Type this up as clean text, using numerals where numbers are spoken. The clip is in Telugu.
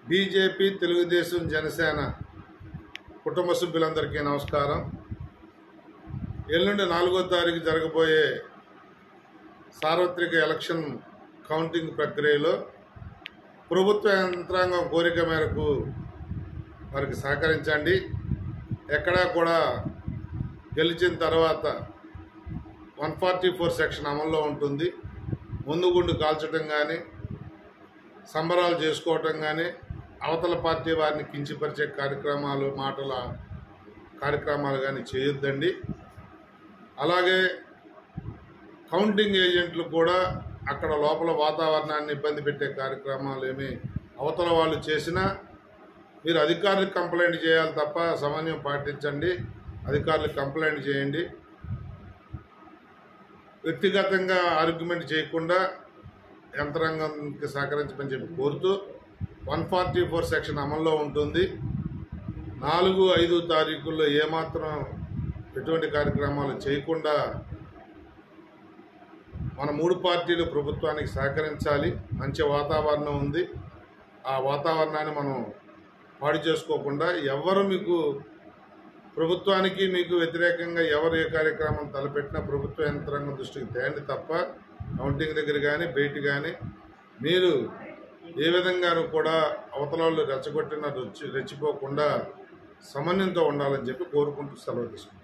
బీజేపీ, తెలుగుదేశం, జనసేన కుటుంబ సభ్యులందరికీ నమస్కారం. ఎల్లుండి 4వ తారీఖు జరగబోయే సార్వత్రిక ఎలక్షన్ కౌంటింగ్ ప్రక్రియలో ప్రభుత్వ యంత్రాంగం కోరిక మేరకు వారికి సహకరించండి. ఎక్కడా కూడా గెలిచిన తర్వాత 144 సెక్షన్ అమల్లో ఉంటుంది. ముందుగుండు కాల్చడం కానీ, సంబరాలు చేసుకోవటం కానీ, అవతల పార్టీ వారిని కించపరిచే కార్యక్రమాలు కానీ చేయొద్దండి. అలాగే కౌంటింగ్ ఏజెంట్లు కూడా అక్కడ లోపల వాతావరణాన్ని ఇబ్బంది పెట్టే కార్యక్రమాలు ఏమి అవతల వాళ్ళు చేసినా మీరు అధికారులకు కంప్లైంట్ చేయాలి తప్ప సమన్వయం పాటించండి. అధికారులకు కంప్లైంట్ చేయండి. వ్యక్తిగతంగా ఆర్గ్యుమెంట్ చేయకుండా యంత్రాంగానికి సహకరించమని చెప్పి కోరుతూ 144 సెక్షన్ అమల్లో ఉంటుంది. 4, 5 తారీఖుల్లో ఏమాత్రం ఎటువంటి కార్యక్రమాలు చేయకుండా మన 3 పార్టీలు ప్రభుత్వానికి సహకరించాలి. మంచి వాతావరణం ఉంది. ఆ వాతావరణాన్ని మనం పాడు చేసుకోకుండా ఎవరు మీకు ప్రభుత్వానికి మీకు వ్యతిరేకంగా ఎవరు ఏ కార్యక్రమం తలపెట్టినా ప్రభుత్వ యంత్రాంగం దృష్టికి తేండి తప్ప కౌంటింగ్ దగ్గర కానీ బయట కానీ మీరు ఏ విధంగానూ కూడా అవతల వాళ్ళు రెచ్చగొట్టిన రెచ్చిపోకుండా సమన్వయంతో ఉండాలని చెప్పి కోరుకుంటూ సెలవు తీసుకుంటాం.